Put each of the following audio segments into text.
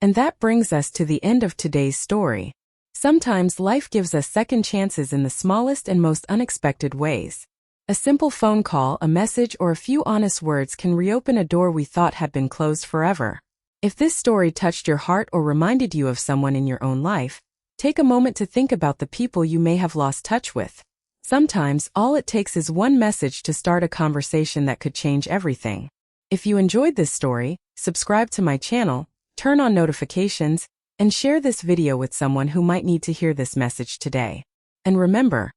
And that brings us to the end of today's story. Sometimes life gives us second chances in the smallest and most unexpected ways. A simple phone call, a message, or a few honest words can reopen a door we thought had been closed forever. If this story touched your heart or reminded you of someone in your own life, take a moment to think about the people you may have lost touch with. Sometimes, all it takes is one message to start a conversation that could change everything. If you enjoyed this story, subscribe to my channel, turn on notifications, and share this video with someone who might need to hear this message today. And remember,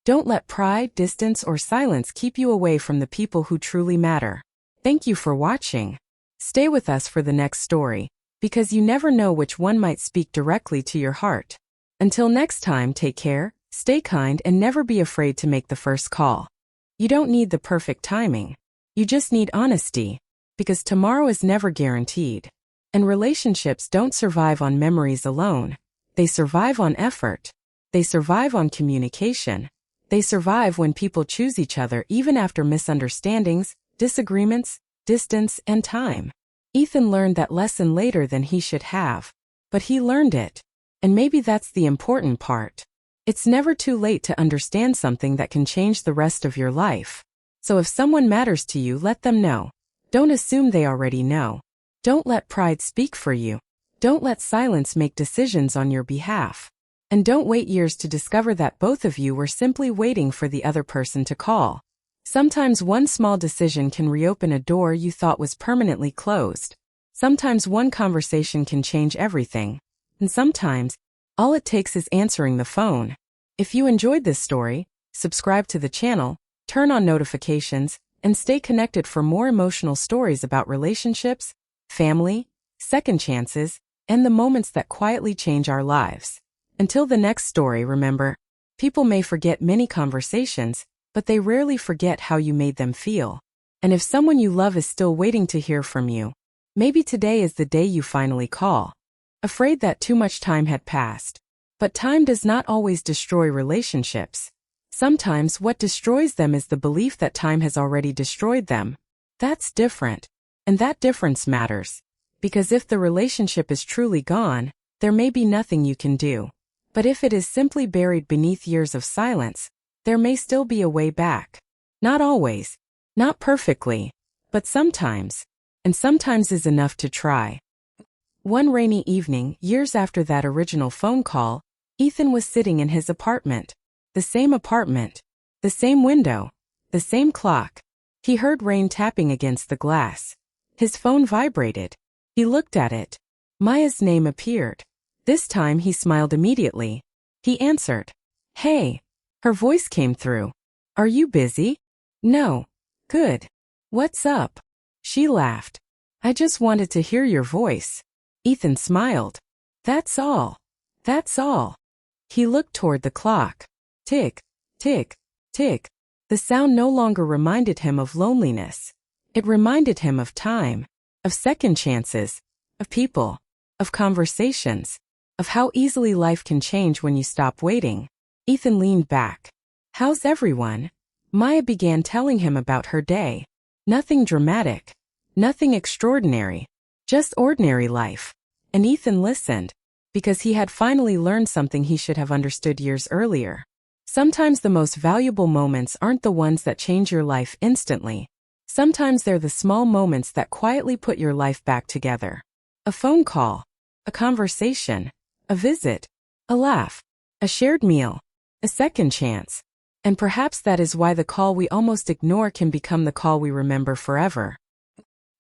don't let pride, distance, or silence keep you away from the people who truly matter. Thank you for watching. Stay with us for the next story, because you never know which one might speak directly to your heart. Until next time, take care, stay kind, and never be afraid to make the first call. You don't need the perfect timing. You just need honesty, because tomorrow is never guaranteed. And relationships don't survive on memories alone. They survive on effort. They survive on communication. They survive when people choose each other even after misunderstandings, disagreements, distance, and time. Ethan learned that lesson later than he should have. But he learned it. And maybe that's the important part. It's never too late to understand something that can change the rest of your life. So if someone matters to you, let them know. Don't assume they already know. Don't let pride speak for you. Don't let silence make decisions on your behalf. And don't wait years to discover that both of you were simply waiting for the other person to call. Sometimes one small decision can reopen a door you thought was permanently closed. Sometimes one conversation can change everything. And sometimes, all it takes is answering the phone. If you enjoyed this story, subscribe to the channel, turn on notifications, and stay connected for more emotional stories about relationships, family, second chances, and the moments that quietly change our lives. Until the next story, remember, people may forget many conversations, but they rarely forget how you made them feel. And if someone you love is still waiting to hear from you, maybe today is the day you finally call. Afraid that too much time had passed. But time does not always destroy relationships. Sometimes what destroys them is the belief that time has already destroyed them. That's different. And that difference matters. Because if the relationship is truly gone, there may be nothing you can do. But if it is simply buried beneath years of silence, there may still be a way back. Not always. Not perfectly. But sometimes. And sometimes is enough to try. One rainy evening, years after that original phone call, Ethan was sitting in his apartment. The same apartment. The same window. The same clock. He heard rain tapping against the glass. His phone vibrated. He looked at it. Maya's name appeared. This time he smiled immediately. He answered. Hey. Her voice came through. Are you busy? No. Good. What's up? She laughed. I just wanted to hear your voice. Ethan smiled. That's all. That's all. He looked toward the clock. Tick, tick, tick. The sound no longer reminded him of loneliness. It reminded him of time, of second chances, of people, of conversations, of how easily life can change when you stop waiting. Ethan leaned back. How's everyone? Maya began telling him about her day. Nothing dramatic. Nothing extraordinary. Just ordinary life. And Ethan listened, because he had finally learned something he should have understood years earlier. Sometimes the most valuable moments aren't the ones that change your life instantly. Sometimes they're the small moments that quietly put your life back together. A phone call. A conversation. A visit. A laugh. A shared meal. A second chance. And perhaps that is why the call we almost ignore can become the call we remember forever.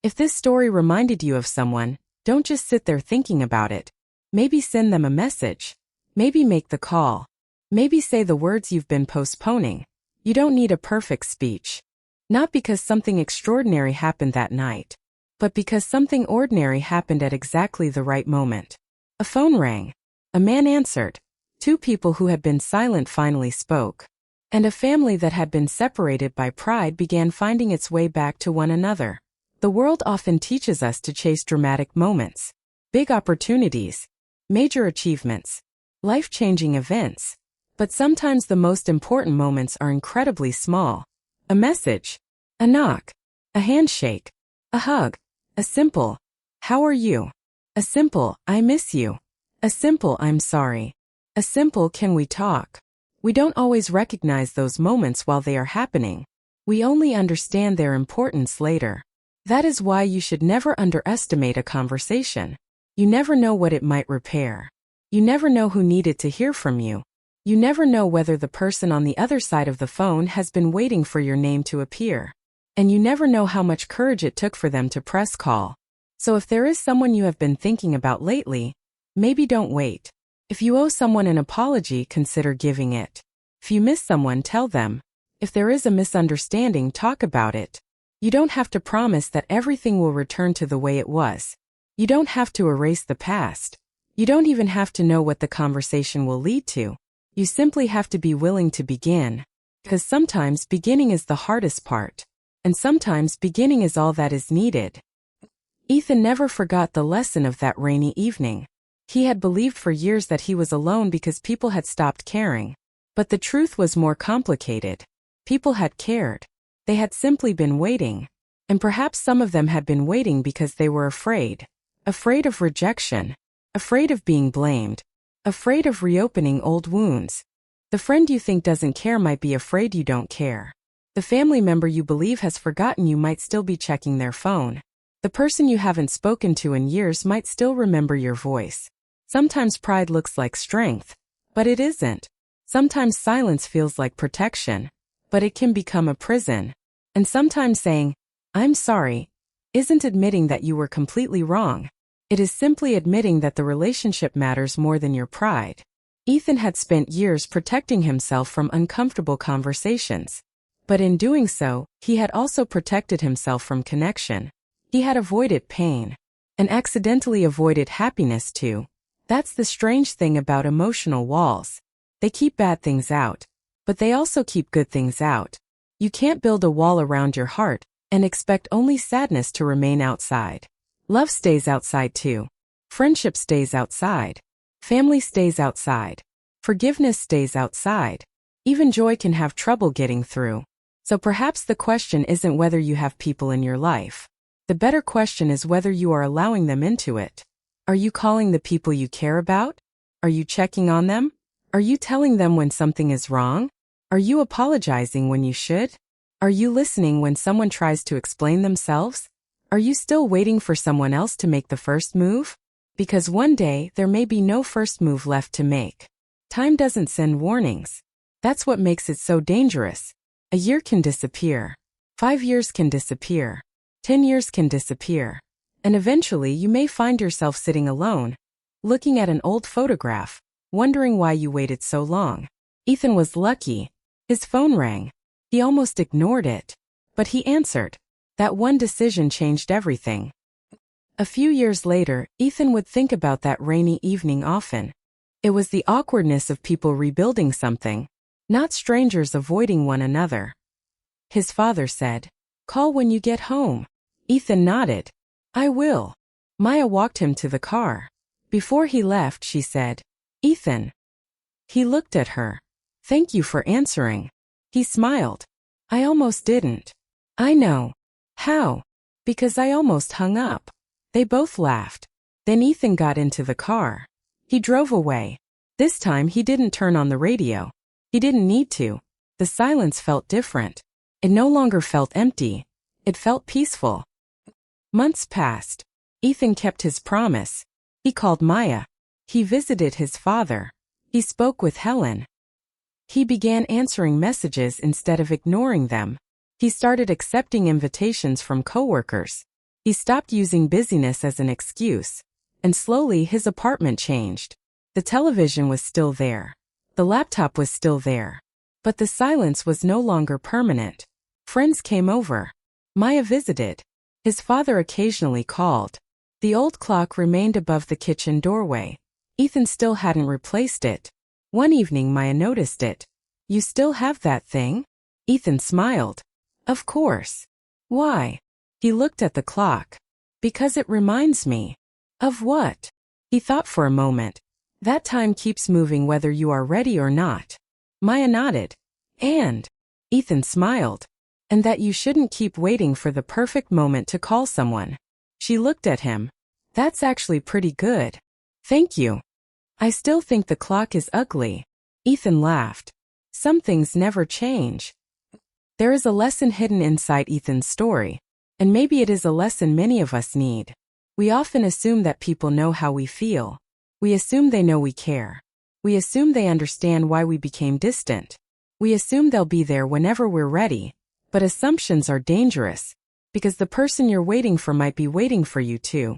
If this story reminded you of someone, don't just sit there thinking about it. Maybe send them a message. Maybe make the call. Maybe say the words you've been postponing. You don't need a perfect speech. Not because something extraordinary happened that night, but because something ordinary happened at exactly the right moment. A phone rang. A man answered. Two people who had been silent finally spoke. And a family that had been separated by pride began finding its way back to one another. The world often teaches us to chase dramatic moments, big opportunities, major achievements, life-changing events. But sometimes the most important moments are incredibly small. A message, a knock, a handshake, a hug, a simple, "How are you?" A simple, I miss you. A simple, I'm sorry. A simple, can we talk? We don't always recognize those moments while they are happening. We only understand their importance later. That is why you should never underestimate a conversation. You never know what it might repair. You never know who needed to hear from you. You never know whether the person on the other side of the phone has been waiting for your name to appear. And you never know how much courage it took for them to press call. So if there is someone you have been thinking about lately, maybe don't wait. If you owe someone an apology, consider giving it. If you miss someone, tell them. If there is a misunderstanding, talk about it. You don't have to promise that everything will return to the way it was. You don't have to erase the past. You don't even have to know what the conversation will lead to. You simply have to be willing to begin. Because sometimes beginning is the hardest part. And sometimes beginning is all that is needed. Ethan never forgot the lesson of that rainy evening. He had believed for years that he was alone because people had stopped caring. But the truth was more complicated. People had cared. They had simply been waiting. And perhaps some of them had been waiting because they were afraid. Afraid of rejection. Afraid of being blamed. Afraid of reopening old wounds. The friend you think doesn't care might be afraid you don't care. The family member you believe has forgotten you might still be checking their phone. The person you haven't spoken to in years might still remember your voice. Sometimes pride looks like strength, but it isn't. Sometimes silence feels like protection, but it can become a prison. And sometimes saying, I'm sorry, isn't admitting that you were completely wrong. It is simply admitting that the relationship matters more than your pride. Ethan had spent years protecting himself from uncomfortable conversations. But in doing so, he had also protected himself from connection. He had avoided pain. And accidentally avoided happiness too. That's the strange thing about emotional walls. They keep bad things out. But they also keep good things out. You can't build a wall around your heart and expect only sadness to remain outside. Love stays outside too. Friendship stays outside. Family stays outside. Forgiveness stays outside. Even joy can have trouble getting through. So perhaps the question isn't whether you have people in your life. The better question is whether you are allowing them into it. Are you calling the people you care about? Are you checking on them? Are you telling them when something is wrong? Are you apologizing when you should? Are you listening when someone tries to explain themselves? Are you still waiting for someone else to make the first move? Because one day there may be no first move left to make. Time doesn't send warnings. That's what makes it so dangerous. A year can disappear. 5 years can disappear. 10 years can disappear. And eventually you may find yourself sitting alone, looking at an old photograph, wondering why you waited so long. Ethan was lucky. His phone rang. He almost ignored it. But he answered. That one decision changed everything. A few years later, Ethan would think about that rainy evening often. It was the awkwardness of people rebuilding something, not strangers avoiding one another. His father said, "Call when you get home." Ethan nodded. "I will." Maya walked him to the car. Before he left, she said, "Ethan." He looked at her. "Thank you for answering." He smiled. "I almost didn't." "I know." "How?" "Because I almost hung up." They both laughed. Then Ethan got into the car. He drove away. This time he didn't turn on the radio. He didn't need to. The silence felt different. It no longer felt empty. It felt peaceful. Months passed. Ethan kept his promise. He called Maya. He visited his father. He spoke with Helen. He began answering messages instead of ignoring them. He started accepting invitations from coworkers. He stopped using busyness as an excuse. And slowly his apartment changed. The television was still there. The laptop was still there. But the silence was no longer permanent. Friends came over. Maya visited. His father occasionally called. The old clock remained above the kitchen doorway. Ethan still hadn't replaced it. One evening Maya noticed it. "You still have that thing?" Ethan smiled. "Of course." "Why?" He looked at the clock. "Because it reminds me." "Of what?" He thought for a moment. "That time keeps moving whether you are ready or not." Maya nodded. "And?" Ethan smiled. "And that you shouldn't keep waiting for the perfect moment to call someone." She looked at him. That's actually pretty good. Thank you. I still think the clock is ugly. Ethan laughed. Some things never change. There is a lesson hidden inside Ethan's story, and maybe it is a lesson many of us need. We often assume that people know how we feel. We assume they know we care. We assume they understand why we became distant. We assume they'll be there whenever we're ready, but assumptions are dangerous, because the person you're waiting for might be waiting for you too.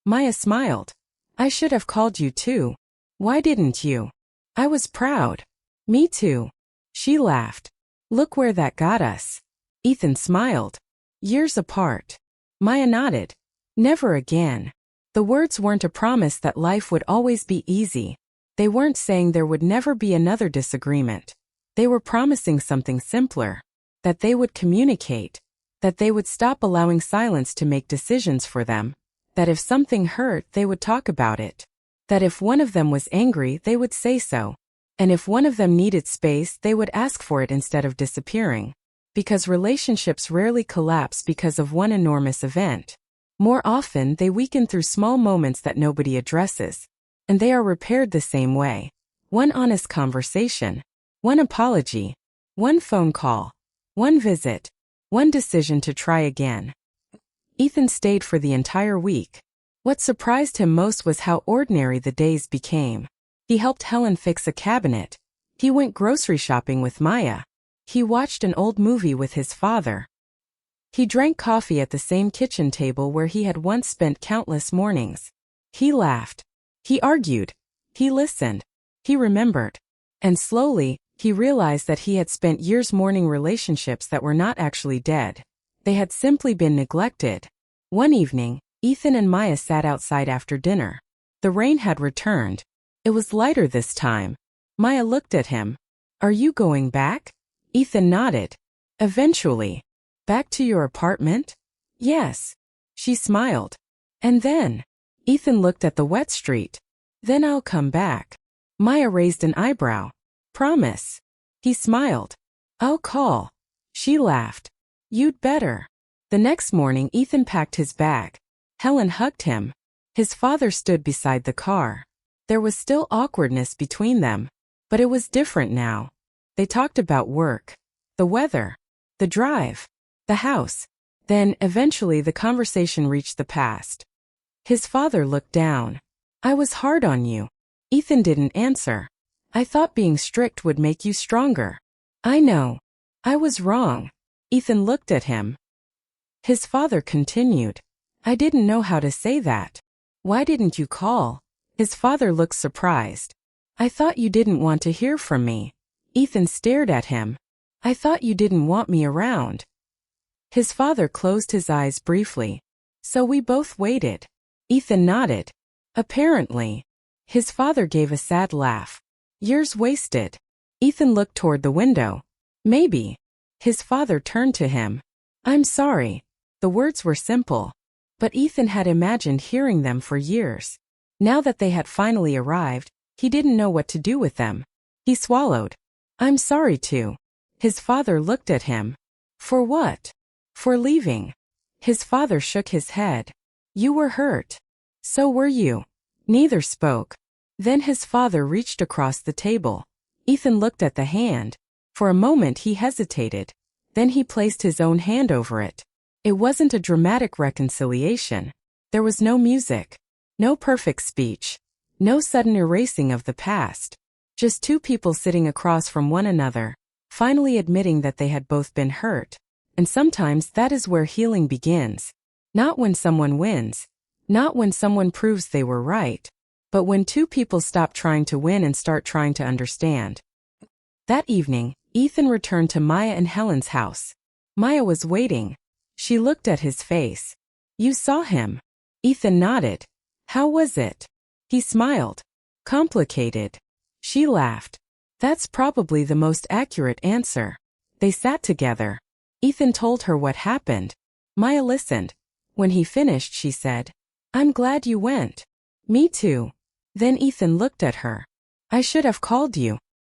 Maya smiled. I should have called you too. Why didn't you? I was proud. Me too. She laughed. Look where that got us. Ethan smiled. Years apart. Maya nodded. Never again. The words weren't a promise that life would always be easy. They weren't saying there would never be another disagreement. They were promising something simpler. That they would communicate. That they would stop allowing silence to make decisions for them. That if something hurt, they would talk about it. That if one of them was angry, they would say so. And if one of them needed space, they would ask for it instead of disappearing. Because relationships rarely collapse because of one enormous event. More often, they weaken through small moments that nobody addresses. And they are repaired the same way. One honest conversation. One apology. One phone call. One visit. One decision to try again. Ethan stayed for the entire week. What surprised him most was how ordinary the days became. He helped Helen fix a cabinet. He went grocery shopping with Maya. He watched an old movie with his father. He drank coffee at the same kitchen table where he had once spent countless mornings. He laughed. He argued. He listened. He remembered. And slowly, he realized that he had spent years mourning relationships that were not actually dead. They had simply been neglected. One evening, Ethan and Maya sat outside after dinner. The rain had returned. It was lighter this time. Maya looked at him. Are you going back? Ethan nodded. Eventually. Back to your apartment? Yes. She smiled. And then? Ethan looked at the wet street. Then I'll come back. Maya raised an eyebrow. Promise. He smiled. I'll call. She laughed. You'd better. The next morning, Ethan packed his bag. Helen hugged him. His father stood beside the car. There was still awkwardness between them, but it was different now. They talked about work, the weather, the drive, the house. Then, eventually, the conversation reached the past. His father looked down. I was hard on you. Ethan didn't answer. I thought being strict would make you stronger. I know. I was wrong. Ethan looked at him. His father continued. I didn't know how to say that. Why didn't you call? His father looked surprised. I thought you didn't want to hear from me. Ethan stared at him. I thought you didn't want me around. His father closed his eyes briefly. So we both waited. Ethan nodded. Apparently. His father gave a sad laugh. Years wasted. Ethan looked toward the window. Maybe. His father turned to him. I'm sorry. The words were simple. But Ethan had imagined hearing them for years. Now that they had finally arrived, he didn't know what to do with them. He swallowed. I'm sorry too. His father looked at him. For what? For leaving. His father shook his head. You were hurt. So were you. Neither spoke. Then his father reached across the table. Ethan looked at the hand. For a moment he hesitated. Then he placed his own hand over it. It wasn't a dramatic reconciliation. There was no music. No perfect speech. No sudden erasing of the past. Just two people sitting across from one another, finally admitting that they had both been hurt. And sometimes that is where healing begins. Not when someone wins. Not when someone proves they were right. But when two people stop trying to win and start trying to understand. That evening, Ethan returned to Maya and Helen's house. Maya was waiting. She looked at his face. You saw him. Ethan nodded. How was it? He smiled. Complicated. She laughed. That's probably the most accurate answer. They sat together. Ethan told her what happened. Maya listened. When he finished, she said, I'm glad you went. Me too. Then Ethan looked at her. I should have called you.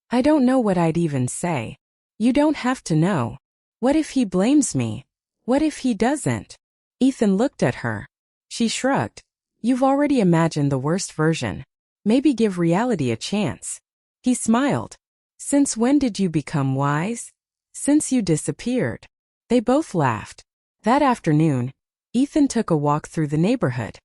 I don't know what I'd even say. You don't have to know. What if he blames me? What if he doesn't? Ethan looked at her. She shrugged. You've already imagined the worst version. Maybe give reality a chance. He smiled. Since when did you become wise? Since you disappeared. They both laughed. That afternoon, Ethan took a walk through the neighborhood.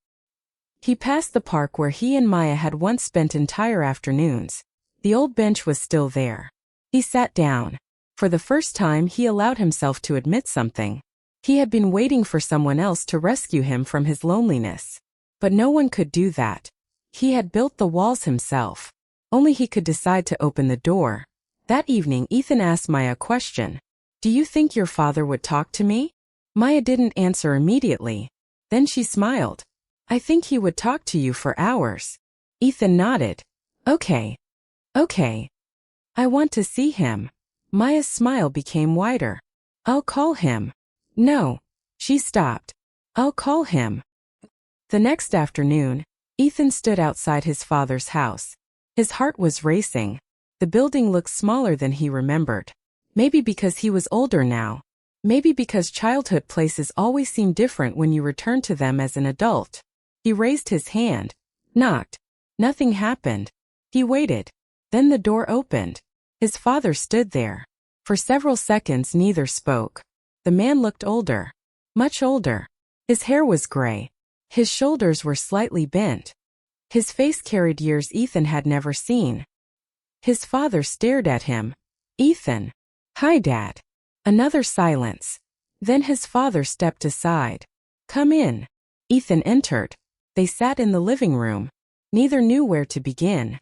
He passed the park where he and Maya had once spent entire afternoons. The old bench was still there. He sat down. For the first time, he allowed himself to admit something. He had been waiting for someone else to rescue him from his loneliness. But no one could do that. He had built the walls himself. Only he could decide to open the door. That evening, Ethan asked Maya a question. Do you think your father would talk to me? Maya didn't answer immediately. Then she smiled. I think he would talk to you for hours. Ethan nodded. Okay. Okay. I want to see him. Maya's smile became wider. I'll call him. No. She stopped. I'll call him. The next afternoon, Ethan stood outside his father's house. His heart was racing. The building looked smaller than he remembered. Maybe because he was older now. Maybe because childhood places always seem different when you return to them as an adult. He raised his hand, knocked. Nothing happened. He waited. Then the door opened. His father stood there. For several seconds neither spoke. The man looked older. Much older. His hair was gray. His shoulders were slightly bent. His face carried years Ethan had never seen. His father stared at him. Ethan. Hi, Dad. Another silence. Then his father stepped aside. Come in. Ethan entered. They sat in the living room. Neither knew where to begin.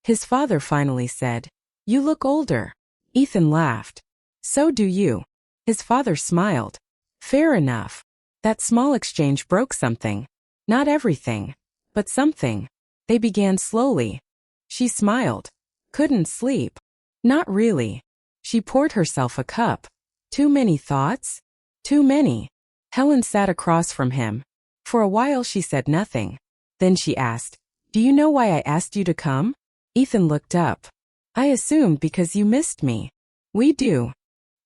His father finally said, You look older. Ethan laughed. So do you. His father smiled. Fair enough. That small exchange broke something. Not everything, but something. They began slowly. She smiled. Couldn't sleep. Not really. She poured herself a cup. Too many thoughts? Too many. Helen sat across from him. For a while she said nothing. Then she asked, Do you know why I asked you to come? Ethan looked up. I assumed because you missed me. We do.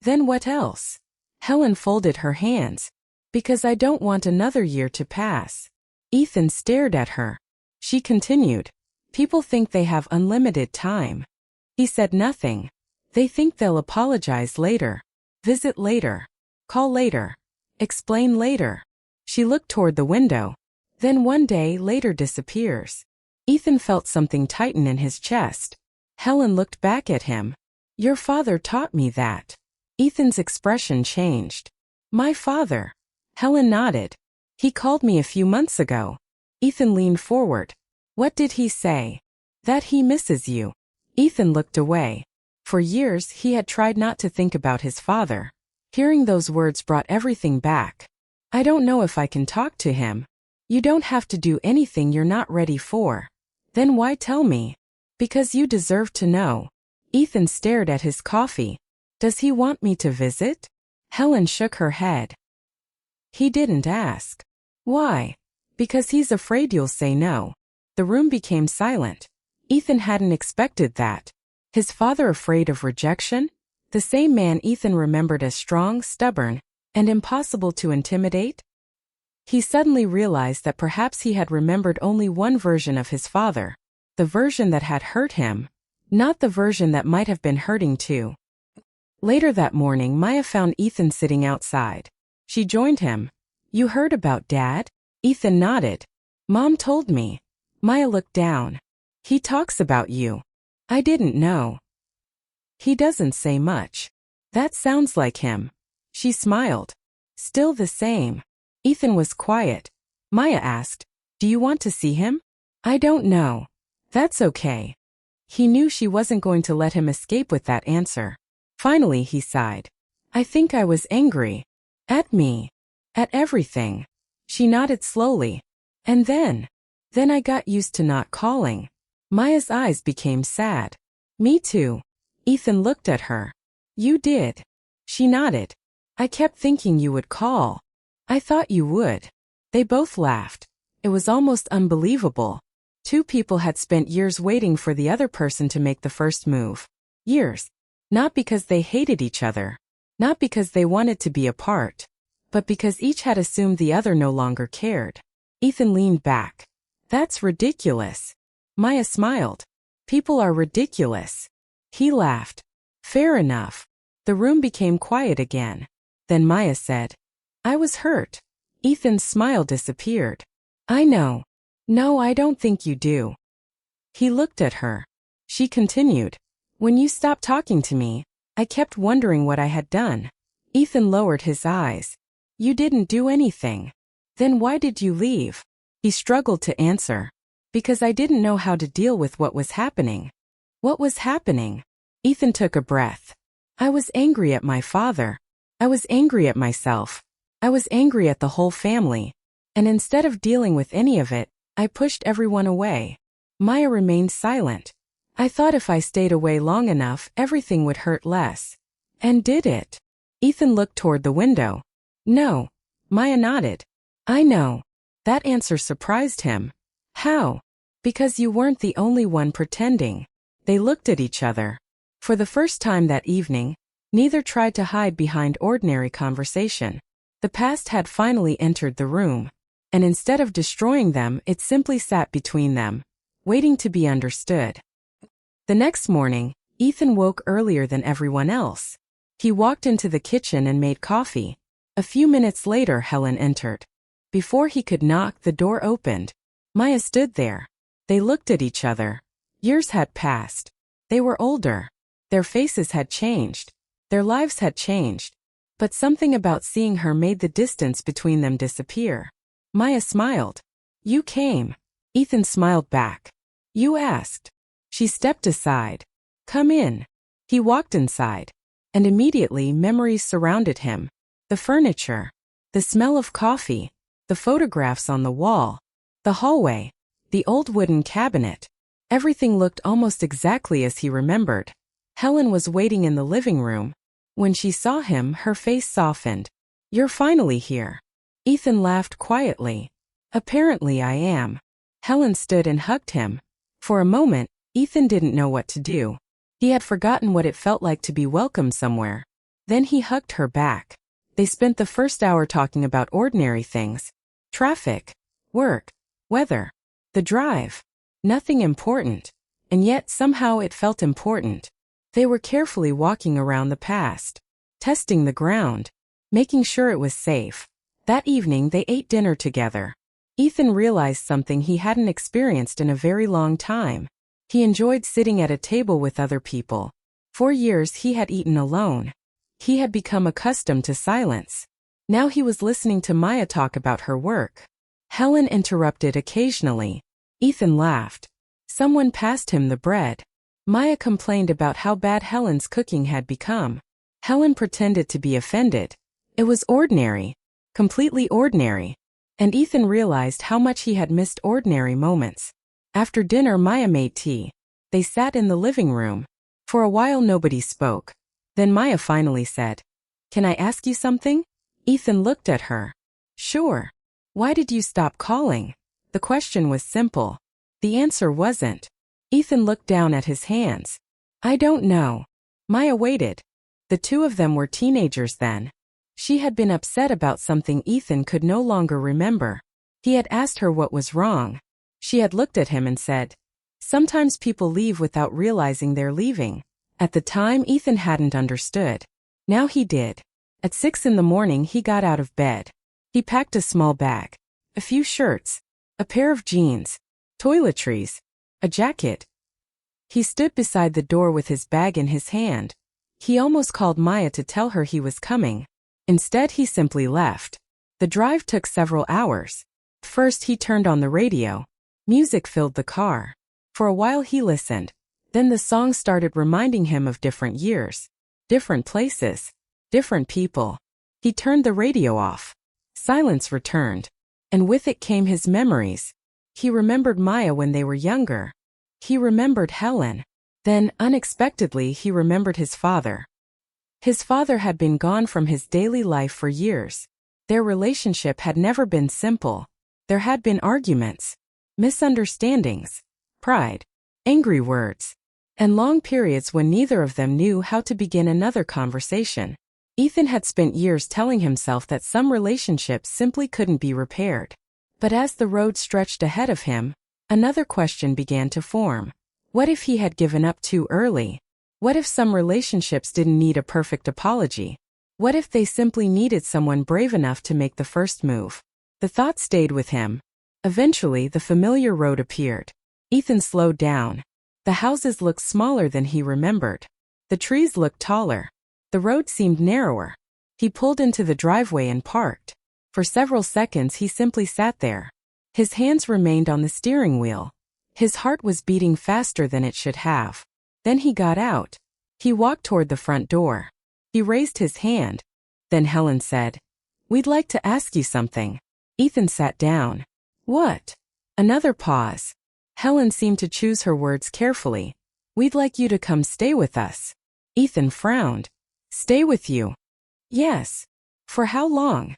Then what else? Helen folded her hands. Because I don't want another year to pass. Ethan stared at her. She continued. People think they have unlimited time. He said nothing. They think they'll apologize later. Visit later. Call later. Explain later. She looked toward the window. Then one day later disappears. Ethan felt something tighten in his chest. Helen looked back at him. Your father taught me that. Ethan's expression changed. My father. Helen nodded. He called me a few months ago. Ethan leaned forward. What did he say? That he misses you. Ethan looked away. For years he had tried not to think about his father. Hearing those words brought everything back. I don't know if I can talk to him. You don't have to do anything you're not ready for. Then why tell me? Because you deserve to know. Ethan stared at his coffee. Does he want me to visit? Helen shook her head. He didn't ask. Why? Because he's afraid you'll say no. The room became silent. Ethan hadn't expected that. His father afraid of rejection? The same man Ethan remembered as strong, stubborn, and impossible to intimidate? He suddenly realized that perhaps he had remembered only one version of his father. The version that had hurt him. Not the version that might have been hurting too. Later that morning, Maya found Ethan sitting outside. She joined him. You heard about Dad? Ethan nodded. Mom told me. Maya looked down. He talks about you. I didn't know. He doesn't say much. That sounds like him. She smiled. Still the same. Ethan was quiet. Maya asked, Do you want to see him? I don't know. That's okay. He knew she wasn't going to let him escape with that answer. Finally he sighed. I think I was angry. At me. At everything. She nodded slowly. And then I got used to not calling. Maya's eyes became sad. Me too. Ethan looked at her. You did. She nodded. I kept thinking you would call. I thought you would. They both laughed. It was almost unbelievable. Two people had spent years waiting for the other person to make the first move. Years. Not because they hated each other. Not because they wanted to be apart. But because each had assumed the other no longer cared. Ethan leaned back. That's ridiculous. Maya smiled. People are ridiculous. He laughed. Fair enough. The room became quiet again. Then Maya said, I was hurt. Ethan's smile disappeared. I know. No, I don't think you do. He looked at her. She continued. When you stopped talking to me, I kept wondering what I had done. Ethan lowered his eyes. You didn't do anything. Then why did you leave? He struggled to answer. Because I didn't know how to deal with what was happening. What was happening? Ethan took a breath. I was angry at my father. I was angry at myself. I was angry at the whole family. And instead of dealing with any of it, I pushed everyone away. Maya remained silent. I thought if I stayed away long enough, everything would hurt less. And did it? Ethan looked toward the window. No. Maya nodded. I know. That answer surprised him. How? Because you weren't the only one pretending. They looked at each other. For the first time that evening, neither tried to hide behind ordinary conversation. The past had finally entered the room. And instead of destroying them, it simply sat between them, waiting to be understood. The next morning, Ethan woke earlier than everyone else. He walked into the kitchen and made coffee. A few minutes later, Helen entered. Before he could knock, the door opened. Maya stood there. They looked at each other. Years had passed. They were older. Their faces had changed. Their lives had changed. But something about seeing her made the distance between them disappear. Maya smiled. You came. Ethan smiled back. You asked. She stepped aside. Come in. He walked inside. And immediately memories surrounded him. The furniture. The smell of coffee. The photographs on the wall. The hallway. The old wooden cabinet. Everything looked almost exactly as he remembered. Helen was waiting in the living room. When she saw him, her face softened. You're finally here. Ethan laughed quietly. Apparently I am. Helen stood and hugged him. For a moment, Ethan didn't know what to do. He had forgotten what it felt like to be welcome somewhere. Then he hugged her back. They spent the first hour talking about ordinary things. Traffic. Work. Weather. The drive. Nothing important. And yet somehow it felt important. They were carefully walking around the past. Testing the ground. Making sure it was safe. That evening they ate dinner together. Ethan realized something he hadn't experienced in a very long time. He enjoyed sitting at a table with other people. For years he had eaten alone. He had become accustomed to silence. Now he was listening to Maya talk about her work. Helen interrupted occasionally. Ethan laughed. Someone passed him the bread. Maya complained about how bad Helen's cooking had become. Helen pretended to be offended. It was ordinary. Completely ordinary. And Ethan realized how much he had missed ordinary moments. After dinner, Maya made tea. They sat in the living room. For a while nobody spoke. Then Maya finally said, Can I ask you something? Ethan looked at her. Sure. Why did you stop calling? The question was simple. The answer wasn't. Ethan looked down at his hands. I don't know. Maya waited. The two of them were teenagers then. She had been upset about something Ethan could no longer remember. He had asked her what was wrong. She had looked at him and said, Sometimes people leave without realizing they're leaving. At the time, Ethan hadn't understood. Now he did. At 6 a.m, he got out of bed. He packed a small bag, a few shirts, a pair of jeans, toiletries, a jacket. He stood beside the door with his bag in his hand. He almost called Maya to tell her he was coming. Instead, he simply left. The drive took several hours. First, he turned on the radio. Music filled the car. For a while he listened. Then the song started reminding him of different years, different places, different people. He turned the radio off. Silence returned. And with it came his memories. He remembered Maya when they were younger. He remembered Helen. Then, unexpectedly, he remembered his father. His father had been gone from his daily life for years. Their relationship had never been simple. There had been arguments, misunderstandings, pride, angry words, and long periods when neither of them knew how to begin another conversation. Ethan had spent years telling himself that some relationships simply couldn't be repaired. But as the road stretched ahead of him, another question began to form. What if he had given up too early? What if some relationships didn't need a perfect apology? What if they simply needed someone brave enough to make the first move? The thought stayed with him. Eventually, the familiar road appeared. Ethan slowed down. The houses looked smaller than he remembered. The trees looked taller. The road seemed narrower. He pulled into the driveway and parked. For several seconds he simply sat there. His hands remained on the steering wheel. His heart was beating faster than it should have. Then he got out. He walked toward the front door. He raised his hand. Then Helen said, "We'd like to ask you something." Ethan sat down. "What?" Another pause. Helen seemed to choose her words carefully. "We'd like you to come stay with us." Ethan frowned. "Stay with you?" "Yes." "For how long?"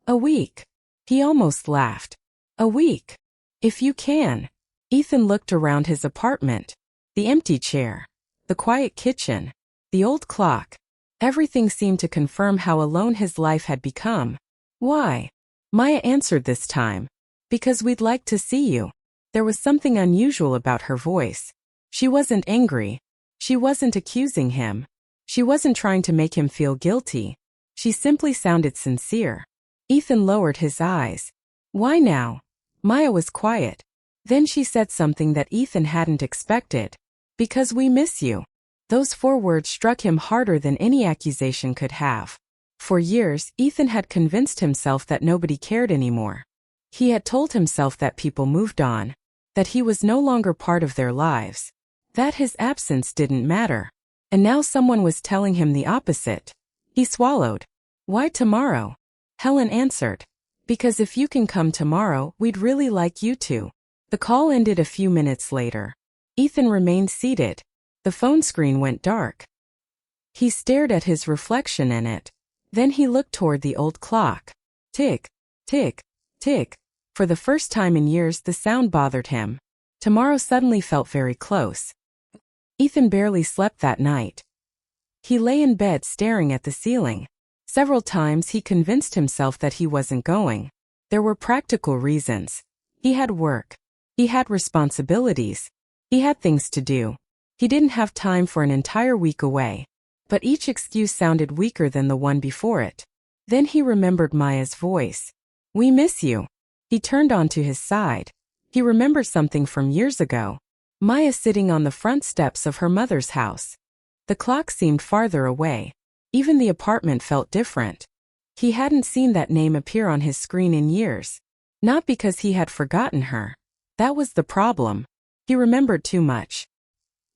"A week." He almost laughed. "A week? If you can." Ethan looked around his apartment. The empty chair. The quiet kitchen. The old clock. Everything seemed to confirm how alone his life had become. "Why?" Maya answered this time. "Because we'd like to see you." There was something unusual about her voice. She wasn't angry. She wasn't accusing him. She wasn't trying to make him feel guilty. She simply sounded sincere. Ethan lowered his eyes. "Why now?" Maya was quiet. Then she said something that Ethan hadn't expected. "Because we miss you." Those 4 words struck him harder than any accusation could have. For years, Ethan had convinced himself that nobody cared anymore. He had told himself that people moved on, that he was no longer part of their lives, that his absence didn't matter. And now someone was telling him the opposite. He swallowed. "Why tomorrow?" Helen answered. "Because if you can come tomorrow, we'd really like you to." The call ended a few minutes later. Ethan remained seated. The phone screen went dark. He stared at his reflection in it. Then he looked toward the old clock. Tick, tick, tick. For the first time in years, the sound bothered him. Tomorrow suddenly felt very close. Ethan barely slept that night. He lay in bed staring at the ceiling. Several times he convinced himself that he wasn't going. There were practical reasons. He had work. He had responsibilities. He had things to do. He didn't have time for an entire week away. But each excuse sounded weaker than the one before it. Then he remembered Maya's voice. "We miss you." He turned onto his side. He remembered something from years ago. Maya sitting on the front steps of her mother's house. The clock seemed farther away. Even the apartment felt different. He hadn't seen that name appear on his screen in years. Not because he had forgotten her. That was the problem. He remembered too much.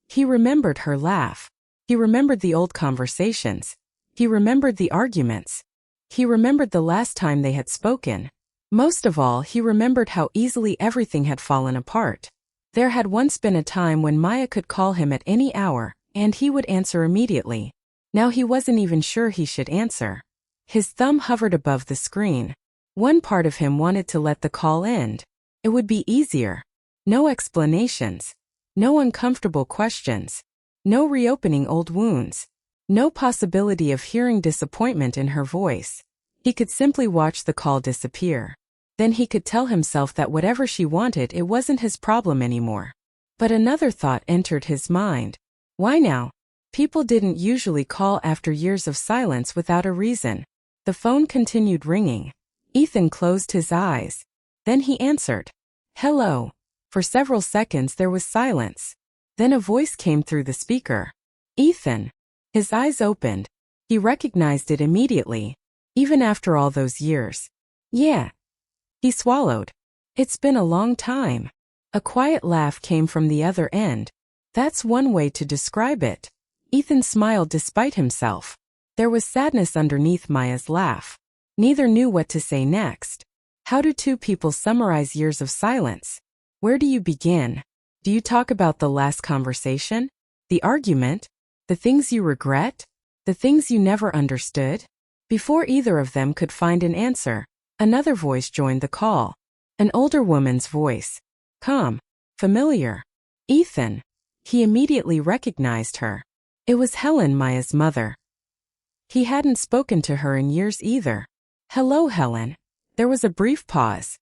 He remembered her laugh. He remembered the old conversations. He remembered the arguments. He remembered the last time they had spoken. Most of all, he remembered how easily everything had fallen apart. There had once been a time when Maya could call him at any hour, and he would answer immediately. Now he wasn't even sure he should answer. His thumb hovered above the screen. One part of him wanted to let the call end. It would be easier. No explanations. No uncomfortable questions. No reopening old wounds. No possibility of hearing disappointment in her voice. He could simply watch the call disappear. Then he could tell himself that whatever she wanted, it wasn't his problem anymore. But another thought entered his mind. Why now? People didn't usually call after years of silence without a reason. The phone continued ringing. Ethan closed his eyes. Then he answered. "Hello." For several seconds there was silence. Then a voice came through the speaker. "Ethan." His eyes opened. He recognized it immediately. Even after all those years. "Yeah." He swallowed. "It's been a long time." A quiet laugh came from the other end. That's one way to describe it. Ethan smiled despite himself. There was sadness underneath Maya's laugh. Neither knew what to say next. How do 2 people summarize years of silence? Where do you begin? Do you talk about the last conversation? The argument? The things you regret? The things you never understood? Before either of them could find an answer, another voice joined the call. An older woman's voice. Calm. Familiar. Ethan. He immediately recognized her. It was Helen, Maya's mother. He hadn't spoken to her in years either. "Hello, Helen." There was a brief pause.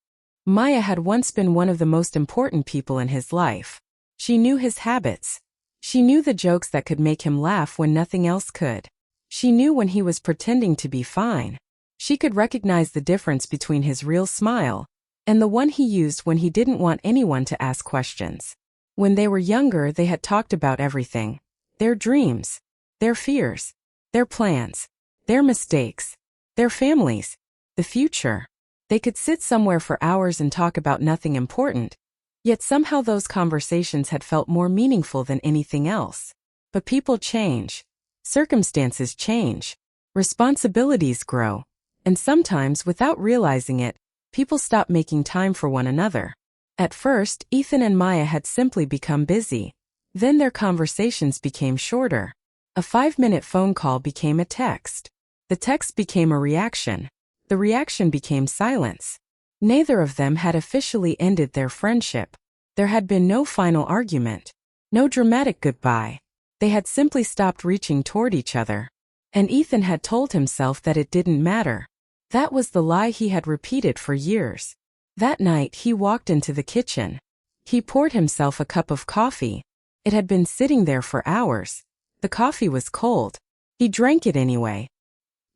Maya had once been one of the most important people in his life. She knew his habits. She knew the jokes that could make him laugh when nothing else could. She knew when he was pretending to be fine. She could recognize the difference between his real smile and the one he used when he didn't want anyone to ask questions. When they were younger, they had talked about everything. Their dreams, their fears, their plans, their mistakes, their families, the future. They could sit somewhere for hours and talk about nothing important, yet somehow those conversations had felt more meaningful than anything else. But people change. Circumstances change. Responsibilities grow. And sometimes, without realizing it, people stop making time for one another. At first, Ethan and Maya had simply become busy. Then their conversations became shorter. A 5-minute phone call became a text. The text became a reaction. The reaction became silence. Neither of them had officially ended their friendship. There had been no final argument. No dramatic goodbye. They had simply stopped reaching toward each other. And Ethan had told himself that it didn't matter. That was the lie he had repeated for years. That night he walked into the kitchen. He poured himself a cup of coffee. It had been sitting there for hours. The coffee was cold. He drank it anyway.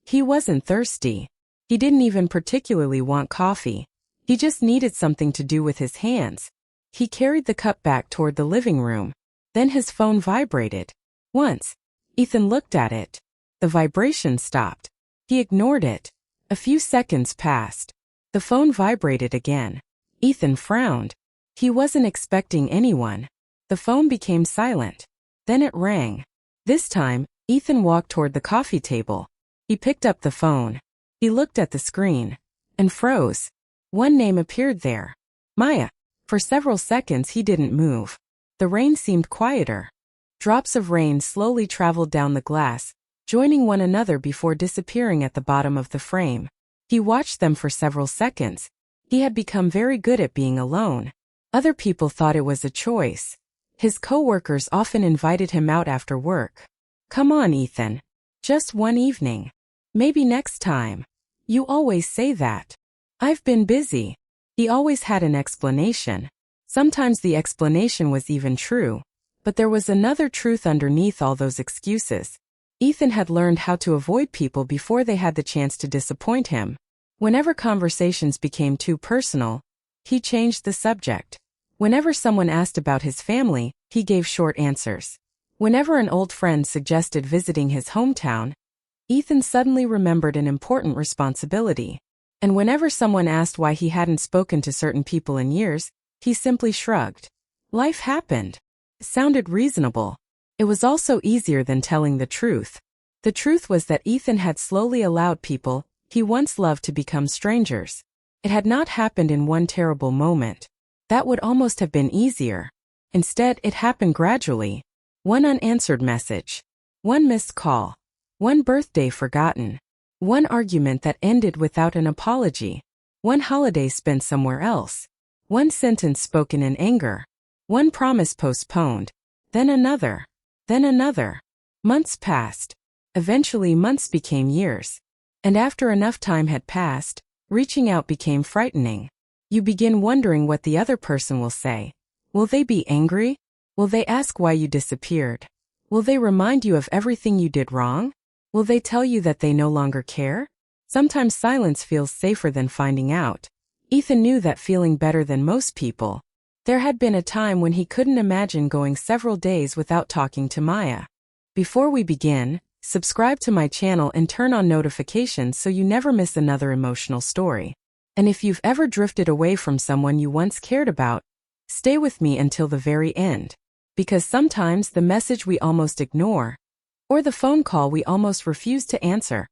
He wasn't thirsty. He didn't even particularly want coffee. He just needed something to do with his hands. He carried the cup back toward the living room. Then his phone vibrated. Once. Ethan looked at it. The vibration stopped. He ignored it. A few seconds passed. The phone vibrated again. Ethan frowned. He wasn't expecting anyone. The phone became silent. Then it rang. This time, Ethan walked toward the coffee table. He picked up the phone. He looked at the screen and froze. One name appeared there. Maya. For several seconds he didn't move. The rain seemed quieter. Drops of rain slowly traveled down the glass, joining one another before disappearing at the bottom of the frame. He watched them for several seconds. He had become very good at being alone. Other people thought it was a choice. His coworkers often invited him out after work. Come on, Ethan. Just one evening. Maybe next time. You always say that. I've been busy. He always had an explanation. Sometimes the explanation was even true. But there was another truth underneath all those excuses. Ethan had learned how to avoid people before they had the chance to disappoint him. Whenever conversations became too personal, he changed the subject. Whenever someone asked about his family, he gave short answers. Whenever an old friend suggested visiting his hometown, Ethan suddenly remembered an important responsibility. And whenever someone asked why he hadn't spoken to certain people in years, he simply shrugged. Life happened. It sounded reasonable. It was also easier than telling the truth. The truth was that Ethan had slowly allowed people he once loved to become strangers. It had not happened in one terrible moment. That would almost have been easier. Instead, it happened gradually. One unanswered message. One missed call. One birthday forgotten. One argument that ended without an apology. One holiday spent somewhere else. One sentence spoken in anger. One promise postponed. Then another. Then another. Months passed. Eventually months became years. And after enough time had passed, reaching out became frightening. You begin wondering what the other person will say. Will they be angry? Will they ask why you disappeared? Will they remind you of everything you did wrong? Will they tell you that they no longer care? Sometimes silence feels safer than finding out. Ethan knew that feeling better than most people. There had been a time when he couldn't imagine going several days without talking to Maya. Before we begin, subscribe to my channel and turn on notifications so you never miss another emotional story. And if you've ever drifted away from someone you once cared about, stay with me until the very end. Because sometimes the message we almost ignore, or the phone call we almost refuse to answer,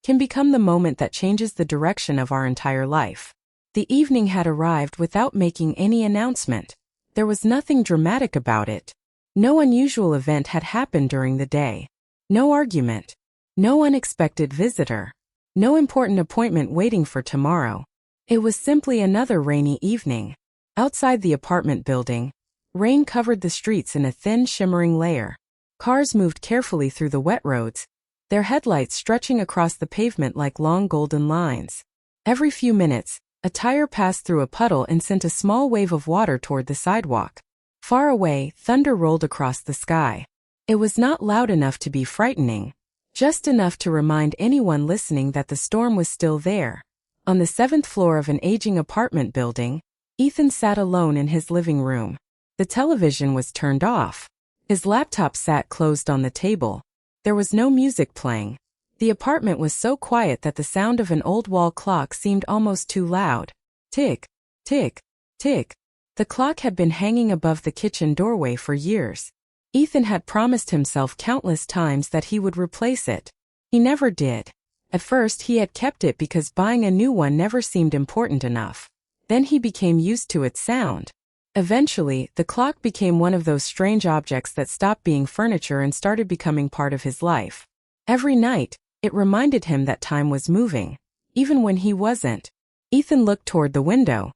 can become the moment that changes the direction of our entire life. The evening had arrived without making any announcement. There was nothing dramatic about it. No unusual event had happened during the day. No argument. No unexpected visitor. No important appointment waiting for tomorrow. It was simply another rainy evening. Outside the apartment building, rain covered the streets in a thin, shimmering layer. Cars moved carefully through the wet roads, their headlights stretching across the pavement like long golden lines. Every few minutes, A tire passed through a puddle and sent a small wave of water toward the sidewalk. Far away, thunder rolled across the sky. It was not loud enough to be frightening, just enough to remind anyone listening that the storm was still there. On the 7th floor of an aging apartment building, Ethan sat alone in his living room. The television was turned off. His laptop sat closed on the table. There was no music playing. The apartment was so quiet that the sound of an old wall clock seemed almost too loud. Tick, tick, tick. The clock had been hanging above the kitchen doorway for years. Ethan had promised himself countless times that he would replace it. He never did. At first he had kept it because buying a new one never seemed important enough. Then he became used to its sound. Eventually, the clock became one of those strange objects that stopped being furniture and started becoming part of his life. Every night, it reminded him that time was moving, even when he wasn't. Ethan looked toward the window.